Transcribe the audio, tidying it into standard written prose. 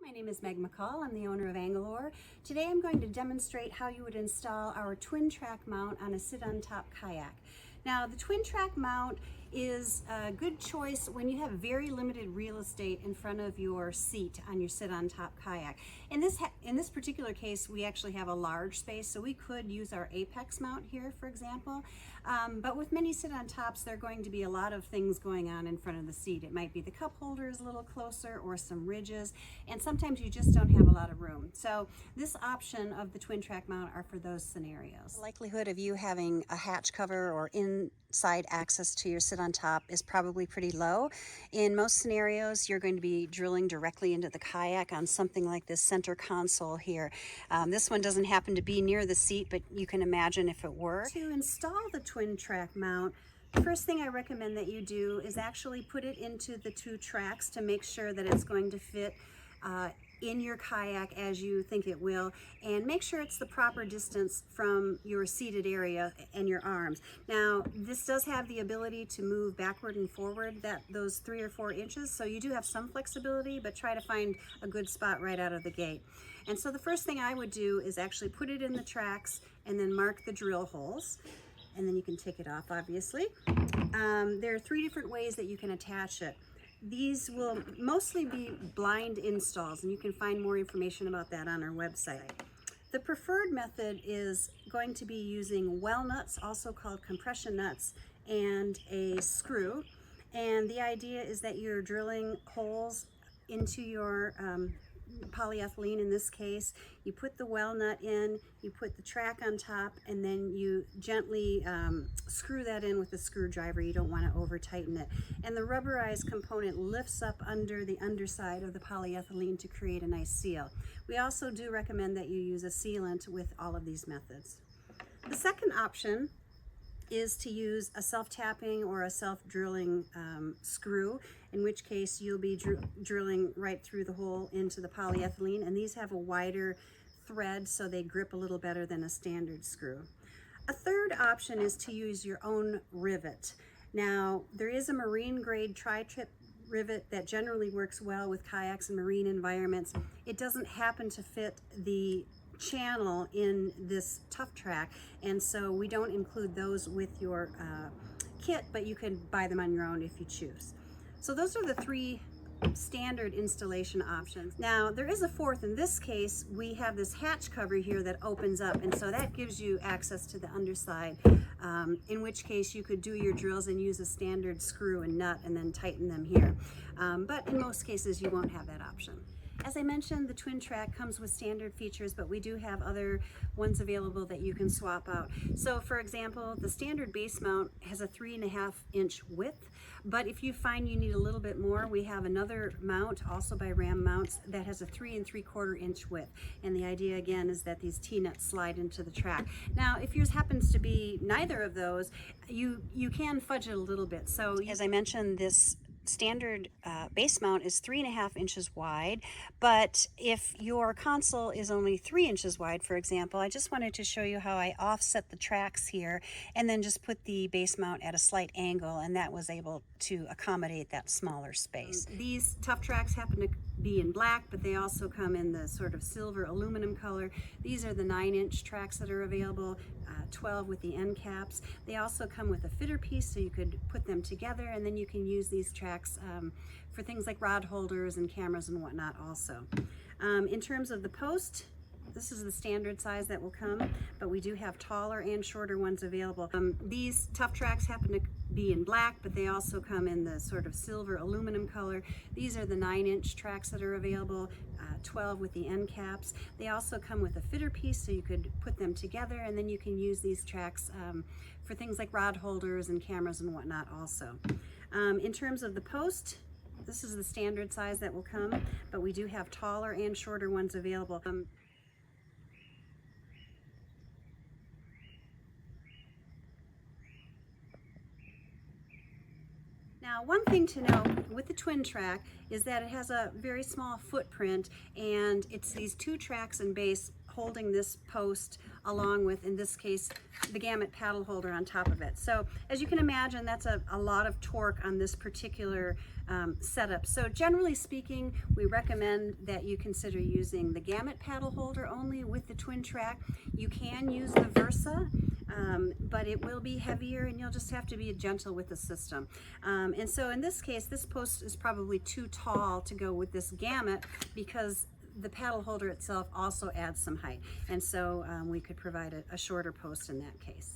My name is Meg McCall. I'm the owner of Anglore. Today I'm going to demonstrate how you would install our twin track mount on a sit-on-top kayak. Now the twin track mount is a good choice when you have very limited real estate in front of your seat on your sit-on-top kayak. In this particular case, we actually have a large space, so we could use our Apex mount here, for example. But with many sit-on-tops, there are going to be a lot of things going on in front of the seat. It might be the cup holders a little closer or some ridges, and sometimes you just don't have a lot of room. So this option of the twin track mount are for those scenarios. The likelihood of you having a hatch cover or inside access to your sit-on-top is probably pretty low. In most scenarios, you're going to be drilling directly into the kayak on something like this center console here. This one doesn't happen to be near the seat, but you can imagine if it were. To install the twin track mount, the first thing I recommend that you do is actually put it into the two tracks to make sure that it's going to fit in your kayak as you think it will, and make sure it's the proper distance from your seated area and your arms. Now this does have the ability to move backward and forward those 3 or 4 inches, so you do have some flexibility, but try to find a good spot right out of the gate. And so the first thing I would do is actually put it in the tracks and then mark the drill holes, and then you can take it off, obviously. There are 3 different ways that you can attach it. These will mostly be blind installs, and you can find more information about that on our website. The preferred method is going to be using well nuts, also called compression nuts, and a screw. And the idea is that you're drilling holes into your polyethylene. In this case, you put the well nut in, you put the track on top, and then you gently screw that in with a screwdriver. You don't want to over tighten it. And the rubberized component lifts up under the underside of the polyethylene to create a nice seal. We also do recommend that you use a sealant with all of these methods. The second option is to use a self-tapping or a self-drilling screw, in which case you'll be drilling right through the hole into the polyethylene, and these have a wider thread so they grip a little better than a standard screw. A third option is to use your own rivet. Now there is a marine grade tri-tip rivet that generally works well with kayaks and marine environments. It doesn't happen to fit the channel in this tough track, and so we don't include those with your kit, but you can buy them on your own if you choose. So those are the 3 standard installation options. Now there is a fourth. In this case, we have this hatch cover here that opens up, and so that gives you access to the underside, in which case you could do your drills and use a standard screw and nut and then tighten them here. But in most cases you won't have that option. As I mentioned, the twin track comes with standard features, but we do have other ones available that you can swap out. So for example, the standard base mount has a 3.5 inch width, but if you find you need a little bit more, we have another mount, also by Ram Mounts, that has a 3 3/4 inch width. And the idea again is that these T-nuts slide into the track. Now if yours happens to be neither of those, you can fudge it a little bit. So as I mentioned, this standard base mount is 3.5 inches wide, but if your console is only 3 inches wide, for example, I just wanted to show you how I offset the tracks here and then just put the base mount at a slight angle, and that was able to accommodate that smaller space. These tough tracks happen to be in black, but they also come in the sort of silver aluminum color. These are the 9-inch tracks that are available, 12 with the end caps. They also come with a fitter piece, so you could put them together, and then you can use these tracks for things like rod holders and cameras and whatnot also. In terms of the post, this is the standard size that will come, but we do have taller and shorter ones available. These tough tracks happen to be in black, but they also come in the sort of silver aluminum color. These are the 9-inch tracks that are available, 12 with the end caps. They also come with a fitter piece, so you could put them together, and then you can use these tracks for things like rod holders and cameras and whatnot also. In terms of the post, this is the standard size that will come, but we do have taller and shorter ones available. Now, one thing to note with the twin track is that it has a very small footprint, and it's these 2 tracks and base holding this post along with, in this case, the Gamut paddle holder on top of it. So as you can imagine, that's a lot of torque on this particular setup. So generally speaking, we recommend that you consider using the Gamut paddle holder only with the twin track. You can use the Versa, but it will be heavier and you'll just have to be gentle with the system. And so in this case, this post is probably too tall to go with this Gamut because the paddle holder itself also adds some height. And so we could provide a shorter post in that case.